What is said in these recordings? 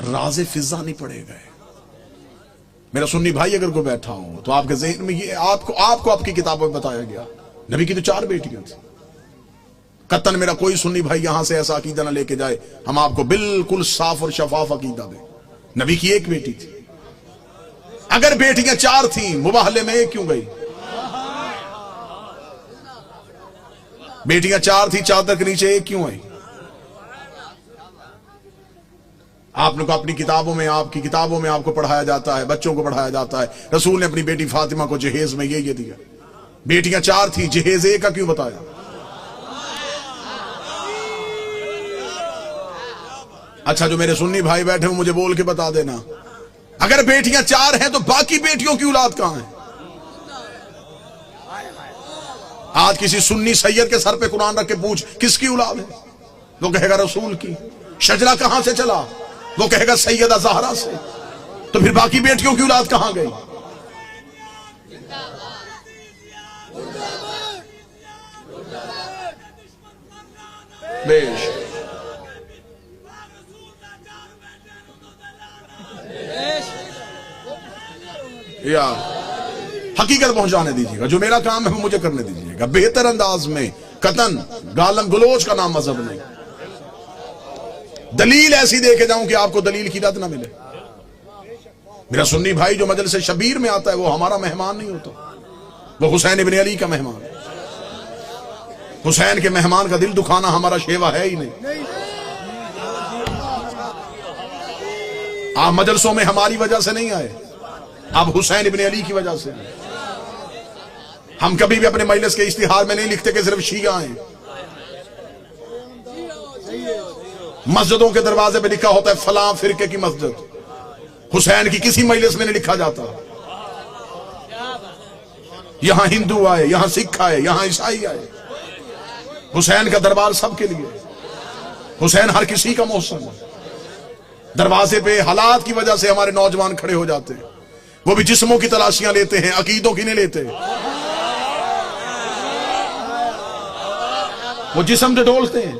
राज़ फिजा नहीं पढ़े गए। मेरा सुन्नी भाई अगर कोई बैठा हो तो आपके ज़हन में ये आपको आपकी किताबों में बताया गया, नबी की तो 4 बेटियां थी। कतन मेरा कोई सुन्नी भाई यहां से ऐसा अकीदा ना लेके जाए, हम आपको बिल्कुल साफ और शफाफ अकीदा दें। नबी की 1 बेटी थी। अगर बेटियां 4 थी, मुबाहले में 1 क्यों गई? बेटियां 4 थी, चादर के नीचे 1 क्यों आई? आपने को अपनी किताबों में, आपकी किताबों में आपको पढ़ाया जाता है, बच्चों को पढ़ाया जाता है, रसूल ने अपनी बेटी फातिमा को जहेज में ये दिया। बेटियां 4 थी, जहेज 1 का क्यों बताया? अच्छा, जो मेरे सुन्नी भाई बैठे हो मुझे बोल के बता देना, अगर बेटियां 4 हैं तो बाकी बेटियों की औलाद कहां है? आज किसी सुन्नी सैयद के सर पे कुरान रख के पूछ किसकी औलाद है, वो कहेगा रसूल की। शजरा कहां से चला, वो कहेगा सैयदा ज़हरा से। तो फिर बाकी बेटियों की औलाद कहां गई? बेश यार हकीकत पहुंचाने दीजिएगा, जो मेरा काम है वो मुझे करने दीजिएगा बेहतर अंदाज में। कतन गालम गलोच का नाम मजहब नहीं। दलील ऐसी दे के जाऊं कि आपको दलील की रद ना मिले। मेरा सुन्नी भाई जो मजलिस शबीर में आता है वो हमारा मेहमान नहीं होता, वो हुसैन इब्न अली का मेहमान है। हुसैन के मेहमान का दिल दुखाना हमारा शेवा है ही नहीं। आप मजलिसों में हमारी वजह से नहीं आए, आप हुसैन इब्न अली की वजह से। हम कभी भी अपने मजलिस के इश्तिहार में नहीं लिखते कि सिर्फ शिया हैं। मस्जिदों के दरवाजे पे लिखा होता है फलां फिरके की मस्जिद, हुसैन की किसी मजलिस में नहीं लिखा जाता। यहां हिंदू आए, यहां सिख आए, यहां ईसाई आए, हुसैन का दरबार सबके लिए। हुसैन हर किसी का मोहसिन है। दरवाजे पे हालात की वजह से हमारे नौजवान खड़े हो जाते हैं, वो भी जिस्मों की तलाशियां लेते हैं, अकीदों की नहीं लेते। वो जिस्म से डोलते हैं,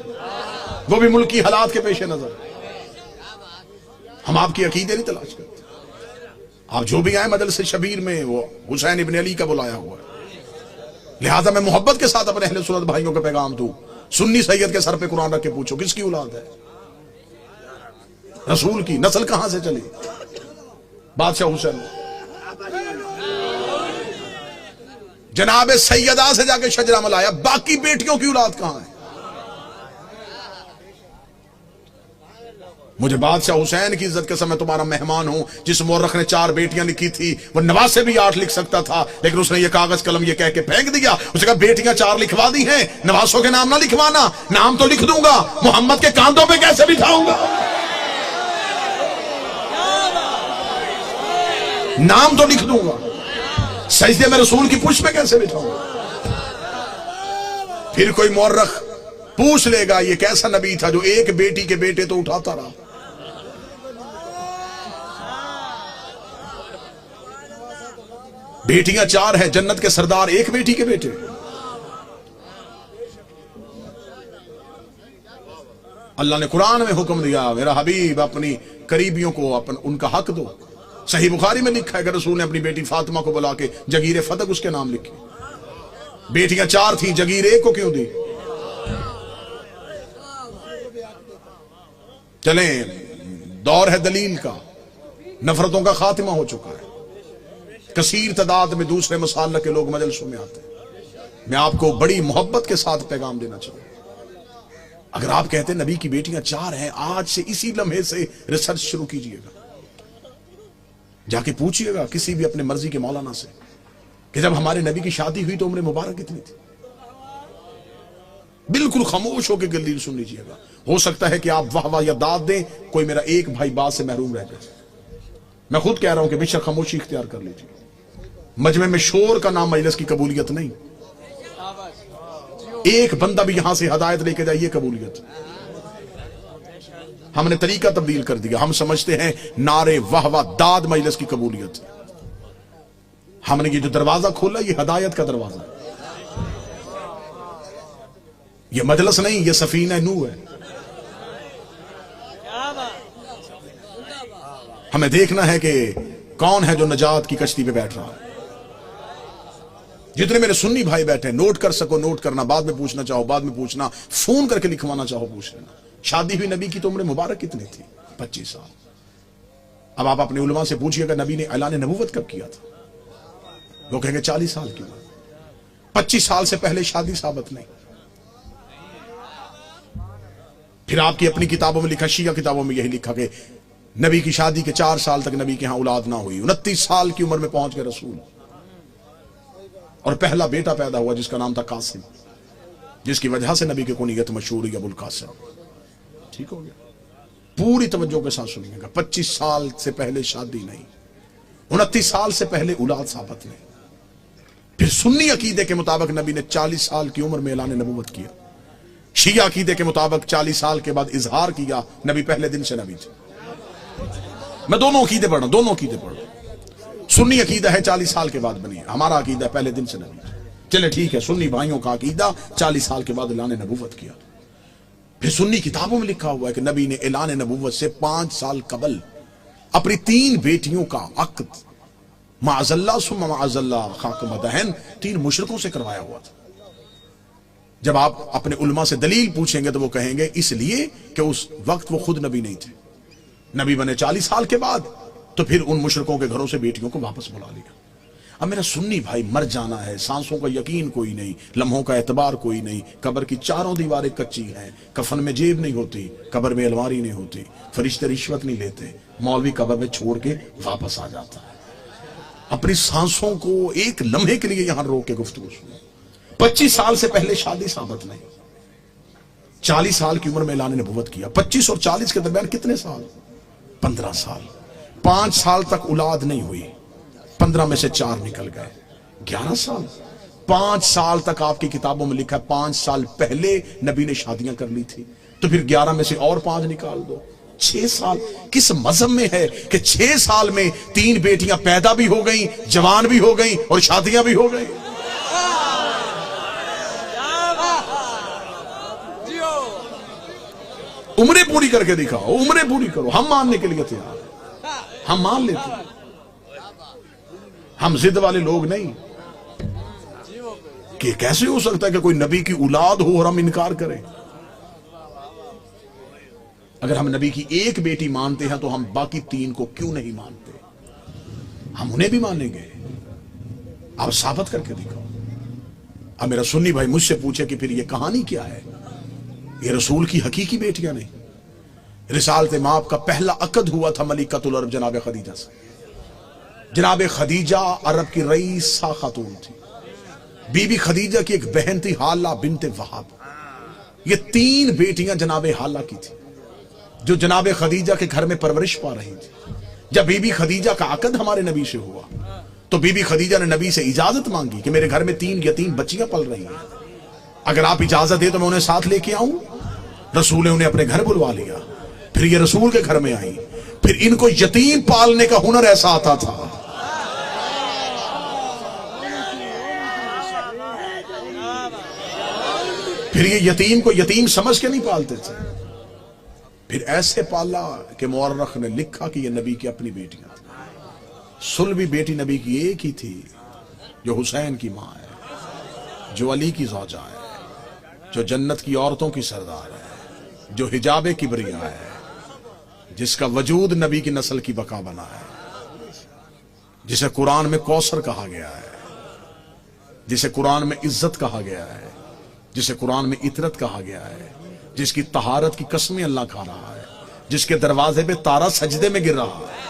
वो भी मुल्क की हालात के पेश नजर। हम आपकी अकीदे नहीं तलाश करते। आप जो भी आए मजलिस शबीर में वो हुसैन इब्न अली का बुलाया हुआ है। लिहाजा मैं मोहब्बत के साथ अपने अहले सुन्नत भाइयों का पैगाम दूं, सुन्नी सैयद के सर पे कुरान रख के पूछो किसकी औलाद है? रसूल की। नस्ल कहां से चली? बादशाह हुसैन। जनाब सैयदा से जाके शजरा मलाया, बाकी बेटियों की औलाद कहां है? मुझे बादशाह हुसैन की इज्जत के समय तुम्हारा मेहमान हूं। जिस मोरख ने 4 बेटियां लिखी थी वो नवाज से भी 8 लिख सकता था, लेकिन उसने ये कागज कलम ये कह के फेंक दिया। उसने कहा बेटियां 4 लिखवा दी हैं, नवासों के नाम ना लिखवाना। नाम तो लिख दूंगा, मोहम्मद के कांधों पे कैसे बिठाऊंगा? नाम तो लिख दूंगा, सजदे में रसूल की पुष्प पे कैसे बिठाऊंगा? फिर कोई मोरख पूछ लेगा ये कैसा नबी था जो एक बेटी के बेटे तो उठाता रहा। बेटियां 4 हैं, जन्नत के सरदार 1 बेटी के बेटे। अल्लाह ने कुरान में हुक्म दिया, मेरा हबीब अपनी करीबियों को उनका हक दो। सही बुखारी में लिखा है कि रसूल ने अपनी बेटी फातिमा को बुला के जगीर फतक उसके नाम लिखी। बेटियां 4 थी, जगीर 1 को क्यों दी? चलें, दौर है दलील का, नफरतों का खात्मा हो चुका है। कसीर तादाद में दूसरे मसाल के लोग मजलिसों में आते हैं। मैं आपको बड़ी मोहब्बत के साथ पैगाम देना चाहूंगा, अगर आप कहते हैं नबी की बेटियां 4 हैं, आज से इसी लम्हे से रिसर्च शुरू कीजिएगा। जाके पूछिएगा किसी भी अपने मर्जी के मौलाना से कि जब हमारे नबी की शादी हुई तो उम्र मुबारक कितनी थी। बिल्कुल खामोश होकर दलील सुन लीजिएगा। हो सकता है कि आप वाह वाह या दाद दें, कोई मेरा एक भाई बात से महरूम रह जाए। मैं खुद कह रहा हूं कि बेशक खामोशी इख्तियार कर लीजिए। मजमे में शोर का नाम मजलिस की कबूलियत नहीं। एक बंदा भी यहां से हदायत लेके जाइए, कबूलियत। हमने तरीका तब्दील कर दिया। हम समझते हैं नारे वाह वाह दाद मजलिस की कबूलियत। हमने ये जो दरवाजा खोला ये हदायत का दरवाजा, ये मजलिस नहीं, ये सफीना नूह है। हमें देखना है कि कौन है जो नजात की कश्ती पे बैठ रहा है। जितने मेरे सुन्नी भाई बैठे, नोट कर सको नोट करना, बाद में पूछना चाहो बाद में पूछना, फोन करके लिखवाना चाहो पूछ लेना। शादी हुई नबी की तो उम्र मुबारक कितनी थी? 25 साल। अब आप अपने उलमा से पूछिएगा नबी ने ऐलान नबूवत कब किया था, वो कहेंगे 40 साल की उम्र। 25 साल से पहले शादी साबित नहीं। फिर आपकी अपनी किताबों में लिखा, शिया किताबों में यही लिखा कि नबी की शादी के 4 साल तक नबी के यहां औलाद ना हुई। 29 साल की उम्र में पहुंच गए रसूल, और पहला बेटा पैदा हुआ जिसका नाम था कासिम, जिसकी वजह से नबी की कुनियत मशहूर हुई अबुल कासिम। ठीक हो गया? पूरी तवज्जो के साथ सुनिएगा। 25 साल से पहले शादी नहीं, 29 साल से पहले औलाद साबित नहीं। फिर सुन्नी अकीदे के मुताबिक नबी ने 40 साल की उम्र में ऐलान नबूवत किया। शिया अकीदे के मुताबिक 40 साल के बाद इजहार किया, नबी पहले दिन से नबी थे। मैं दोनों अकीदे पढ़ रहा हूं, दोनों अकीदे पढ़ रहा हूं। सुन्नी अकीदा है 40 साल के बाद बनी है, हमारा अकीदा पहले दिन से नबी। चले ठीक है, सुन्नी भाइयों का अकीदा 40 साल के बाद ऐलान नबूवत किया। फिर सुन्नी किताबों में लिखा हुआ है कि नबी ने ऐलान नबूवत से 5 साल कबल अपनी 3 बेटियों का अक्द माअज़ल्लाह सुम्मा माअज़ल्लाह खाक मदहन 3 मुशरिकों से करवाया हुआ था। जब आप अपने उलमा से दलील पूछेंगे तो वो कहेंगे इसलिए कि उस वक्त वो खुद नबी नहीं थे, नबी बने 40 साल के बाद, तो फिर उन मुशरिकों के घरों से बेटियों को वापस बुला लिया। अब मेरा सुन्नी भाई, मर जाना है, सांसों का यकीन कोई नहीं, लम्हों का एतबार कोई नहीं, कब्र की 4 दीवारें कच्ची हैं, कफन में जेब नहीं होती, कब्र में अलमारी नहीं होती, फरिश्ते रिश्वत नहीं लेते, मौलवी कब्र में छोड़ के वापस आ जाता है। अपनी सांसों को एक लम्हे के लिए यहां रोक के गुफ्तगू सुनो। 25 साल से पहले शादी साबित नहीं, 40 साल की उम्र में ऐलान नबूवत किया। 25 और 40 के दरमियान कितने साल? 15 साल। 5 साल तक औलाद नहीं हुई, 15 में से 4 निकल गए, 11 साल। 5 साल तक आपकी किताबों में लिखा है 5 साल पहले नबी ने शादियां कर ली थी, तो फिर 11 में से और 5 निकाल दो, 6 साल। किस मजहब में है कि 6 साल में 3 बेटियां पैदा भी हो गई, जवान भी हो गई और शादियां भी हो गई? उम्रें पूरी करके दिखाओ, उम्रें पूरी करो, हम मानने के लिए तैयार, हम मान लेते हैं। हम जिद वाले लोग नहीं कि कैसे हो सकता है कि कोई नबी की औलाद हो और हम इनकार करें। अगर हम नबी की एक बेटी मानते हैं तो हम बाकी 3 को क्यों नहीं मानते? हम उन्हें भी मानेंगे। आप साबित करके दिखाओ। अब मेरा सुन्नी भाई मुझसे पूछे कि फिर ये कहानी क्या है? ये रसूल की हकीकी बेटियां नहीं। रिसालत माप का पहला अकद हुआ था मलिकतुल अरब जनाब खदीजा से। जनाब खदीजा अरब की रईसा खातून थी। बीबी खदीजा की एक बहन थी हाला बिनते वहाब। ये 3 बेटियां जनाब हाला की थी जो जनाब खदीजा के घर में परवरिश पा रही थी। जब बीबी खदीजा का अकद हमारे नबी से हुआ तो बीबी खदीजा ने नबी से इजाजत मांगी कि मेरे घर में 3 यतीम बच्चियां पल रही हैं, अगर आप इजाजत दे तो मैं उन्हें साथ लेके आऊं। रसूल ने उन्हें अपने घर बुलवा लिया। फिर ये रसूल के घर में आई। फिर इनको यतीम पालने का हुनर ऐसा आता था, फिर ये यतीम को यतीम समझ के नहीं पालते थे, फिर ऐसे पाला कि मुअर्रख ने लिखा कि ये नबी की अपनी बेटियां थी। सुलभी बेटी नबी की एक ही थी जो हुसैन की मां है, जो अली की ज़ौजा है, जो जन्नत की औरतों की सरदार है, जो हिजाब किबरिया है, जिसका वजूद नबी की नस्ल की बका बना है, जिसे कुरान में कौसर कहा गया है, जिसे कुरान में इज्जत कहा गया है, जिसे कुरान में इतरत कहा गया है, जिसकी तहारत की कसमें अल्लाह खा रहा है, जिसके दरवाजे पे तारा सजदे में गिर रहा है।